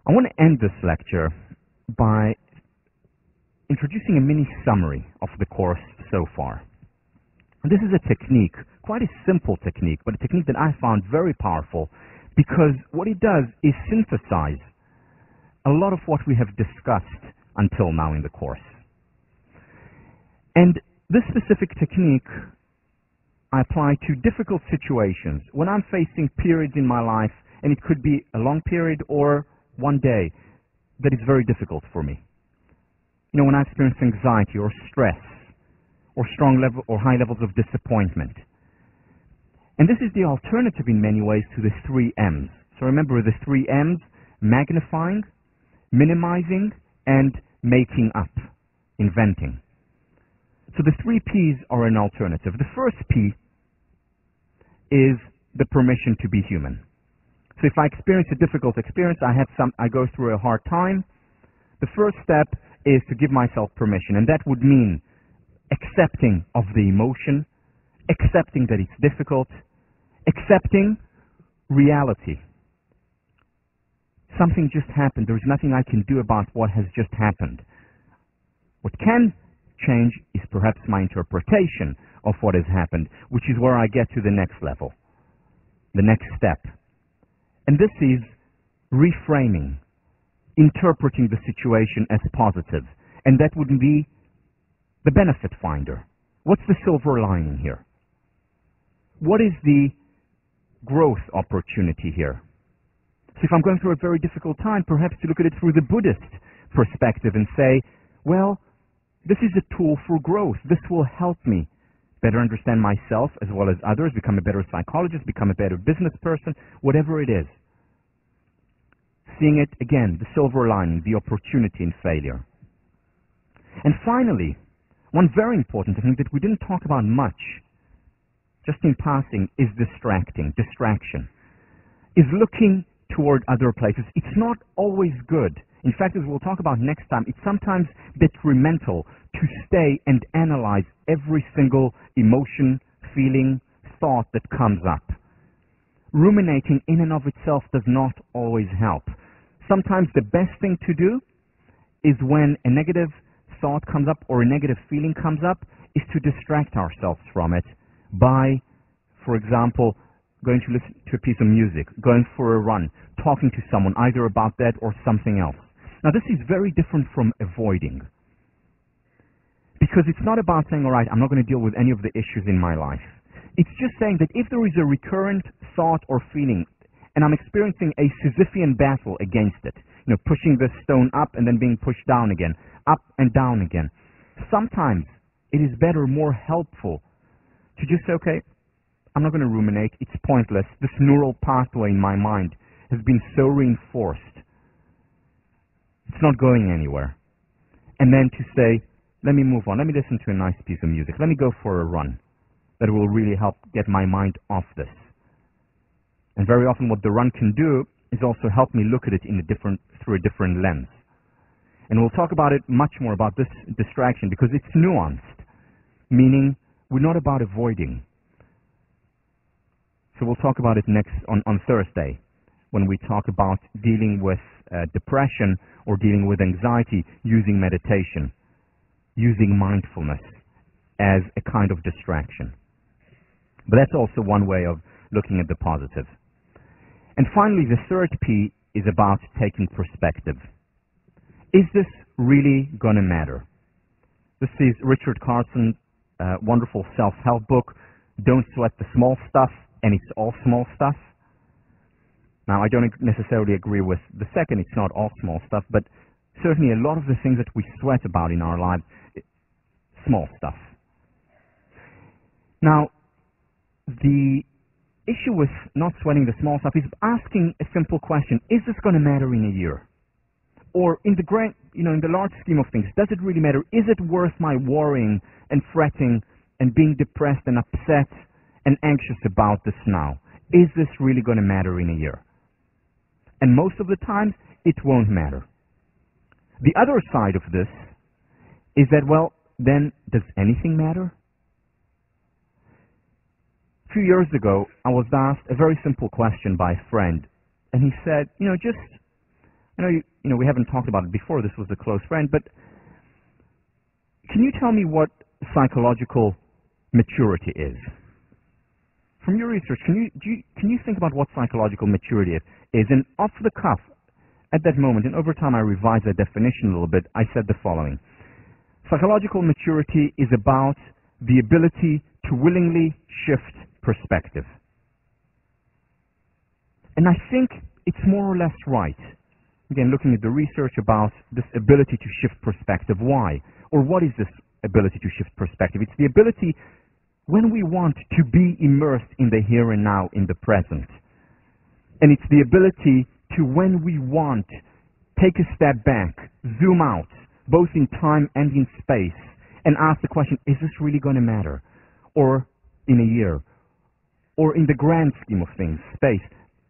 I want to end this lecture by introducing a mini summary of the course so far. And this is a technique, quite a simple technique, but a technique that I found very powerful because what it does is synthesize a lot of what we have discussed until now in the course. And this specific technique I apply to difficult situations. When I'm facing periods in my life, and it could be a long period or one day, that is very difficult for me. You know, when I experience anxiety or stress, or strong level or high levels of disappointment. And this is the alternative in many ways to the 3 M's. So remember the 3 M's: magnifying, minimizing, and making up, inventing. So the 3 P's are an alternative. The first P is the permission to be human. So if I experience a difficult experience, I go through a hard time, the first step is to give myself permission, and that would mean accepting of the emotion, accepting that it's difficult, accepting reality. Something just happened. There is nothing I can do about what has just happened. What can change is perhaps my interpretation of what has happened, which is where I get to the next level, the next step. And this is reframing, interpreting the situation as positive. And that would be the benefit finder. What's the silver lining here? What is the growth opportunity here? So if I'm going through a very difficult time, perhaps to look at it through the Buddhist perspective and say, well, this is a tool for growth. This will help me better understand myself as well as others, become a better psychologist, become a better business person, whatever it is. Seeing it, again, the silver lining, the opportunity in failure. And finally, one very important thing that we didn't talk about much, just in passing, is distraction, is looking toward other places. It's not always good. In fact, as we'll talk about next time, it's sometimes detrimental to stay and analyze every single emotion, feeling, thought that comes up. Ruminating in and of itself does not always help. Sometimes the best thing to do is when a negative thought comes up or a negative feeling comes up, is to distract ourselves from it by, for example, going to listen to a piece of music, going for a run, talking to someone either about that or something else. Now this is very different from avoiding. Because it's not about saying, all right, I'm not going to deal with any of the issues in my life. It's just saying that if there is a recurrent thought or feeling, and I'm experiencing a Sisyphean battle against it, you know, pushing the stone up and then being pushed down again, up and down again, sometimes it is better, more helpful, to just say, okay, I'm not going to ruminate, it's pointless. This neural pathway in my mind has been so reinforced. It's not going anywhere. And then to say, let me move on, let me listen to a nice piece of music, let me go for a run. That will really help get my mind off this. And very often what the run can do is also help me look at it through a different lens. And we'll talk about it much more about this distraction because it's nuanced, meaning we're not about avoiding. So we'll talk about it next on Thursday when we talk about dealing with depression or dealing with anxiety using meditation, using mindfulness as a kind of distraction. But that's also one way of looking at the positive. And finally, the third P is about taking perspective. Is this really going to matter? This is Richard Carson's wonderful self-help book, Don't Sweat the Small Stuff, and it's all small stuff. Now, I don't necessarily agree with the second, it's not all small stuff, but certainly a lot of the things that we sweat about in our lives, small stuff. Now, the issue with not sweating the small stuff is asking a simple question: is this going to matter in a year? Or in the grand, in the large scheme of things, does it really matter? Is it worth my worrying and fretting and being depressed and upset and anxious about this now? Is this really going to matter in a year? And most of the times, it won't matter. The other side of this is that, well, then, does anything matter? A few years ago, I was asked a very simple question by a friend, and he said, just I know we haven't talked about it before. This was a close friend, but can you tell me what psychological maturity is? From your research, can you think about what psychological maturity is? And off the cuff, at that moment, and over time I revised that definition a little bit, I said the following. Psychological maturity is about the ability to willingly shift perspective. And I think it's more or less right. Again, looking at the research about this ability to shift perspective. Why? Or what is this ability to shift perspective? It's the ability when we want to be immersed in the here and now, in the present. And it's the ability to, when we want, take a step back, zoom out, both in time and in space, and ask the question, is this really going to matter? Or in a year? Or in the grand scheme of things, space,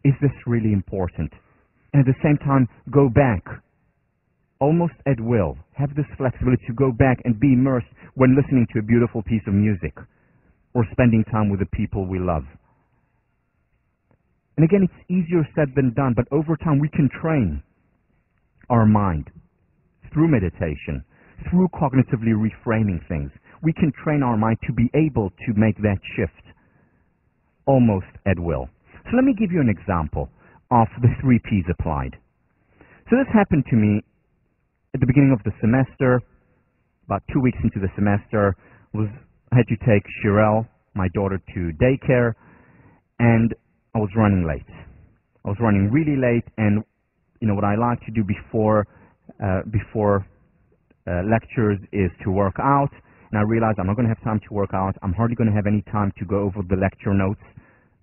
is this really important? And at the same time, go back, almost at will. Have this flexibility to go back and be immersed when listening to a beautiful piece of music or spending time with the people we love. And again, it's easier said than done, but over time we can train our mind through meditation, through cognitively reframing things. We can train our mind to be able to make that shift almost at will. So let me give you an example of the 3 Ps applied. So this happened to me at the beginning of the semester, about 2 weeks into the semester. I had to take Shirelle, my daughter, to daycare, and I was running late. I was running really late, and what I like to do before lectures is to work out, and I realized I'm not going to have time to work out. I'm hardly going to have any time to go over the lecture notes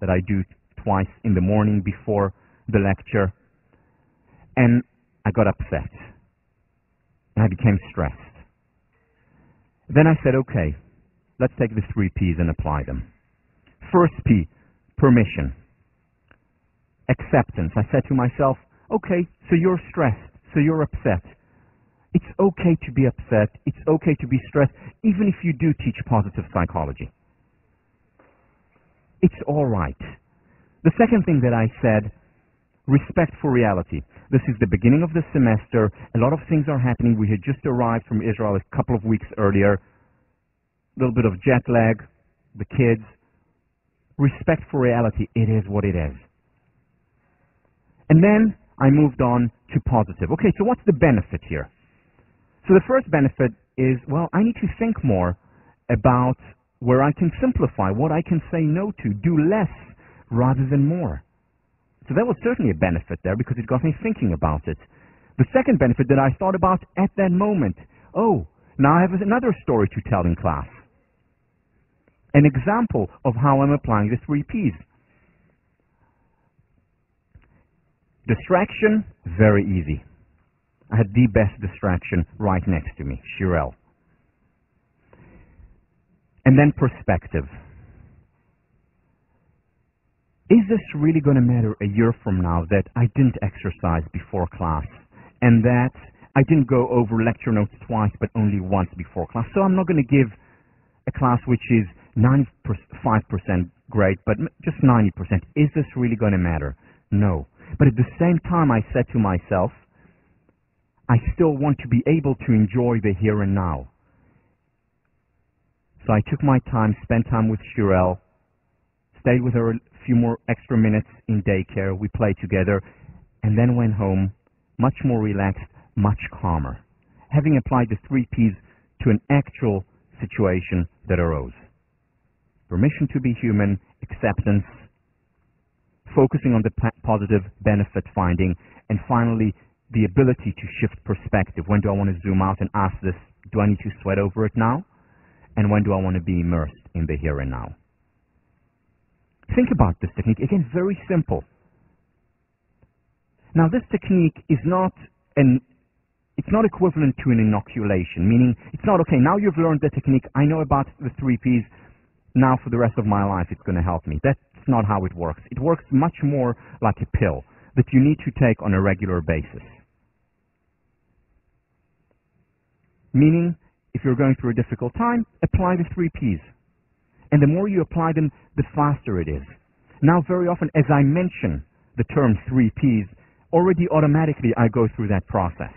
that I do twice in the morning before the lecture, and I got upset, and I became stressed. Then I said, okay, let's take the 3 Ps and apply them. First P, permission. Acceptance. I said to myself, okay, so you're stressed, so you're upset. It's okay to be upset. It's okay to be stressed, even if you do teach positive psychology. It's all right. The second thing that I said, respect for reality. This is the beginning of the semester. A lot of things are happening. We had just arrived from Israel a couple of weeks earlier. A little bit of jet lag, the kids. Respect for reality. It is what it is. And then I moved on to positive. Okay, so what's the benefit here? So the first benefit is, well, I need to think more about where I can simplify, what I can say no to, do less rather than more. So that was certainly a benefit there because it got me thinking about it. The second benefit that I thought about at that moment, oh, now I have another story to tell in class. An example of how I'm applying the 3 Ps. Distraction, very easy. I had the best distraction right next to me, Shirelle. And then perspective. Is this really going to matter a year from now that I didn't exercise before class and that I didn't go over lecture notes twice but only once before class? So I'm not going to give a class which is 95% great but just 90%. Is this really going to matter? No. But at the same time, I said to myself, I still want to be able to enjoy the here and now. So I took my time, spent time with Shirelle, stayed with her a few more extra minutes in daycare, we played together, and then went home much more relaxed, much calmer, having applied the 3 Ps to an actual situation that arose. Permission to be human, acceptance, focusing on the positive benefit finding, and finally, the ability to shift perspective. When do I want to zoom out and ask this, do I need to sweat over it now? And when do I want to be immersed in the here and now? Think about this technique. Again, very simple. Now, this technique is not equivalent to an inoculation, meaning it's not, okay, now you've learned the technique, I know about the 3 Ps, now for the rest of my life it's going to help me. That's not how it works. It works much more like a pill that you need to take on a regular basis. Meaning, if you're going through a difficult time, apply the 3 Ps. And the more you apply them, the faster it is. Now, very often, as I mention the term 3 Ps, already automatically I go through that process.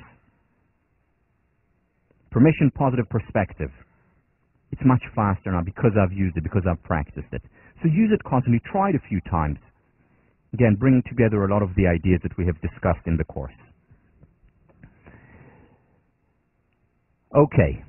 Permission, positive perspective. It's much faster now because I've used it, because I've practiced it. So use it constantly. Try it a few times. Again, bringing together a lot of the ideas that we have discussed in the course. Okay.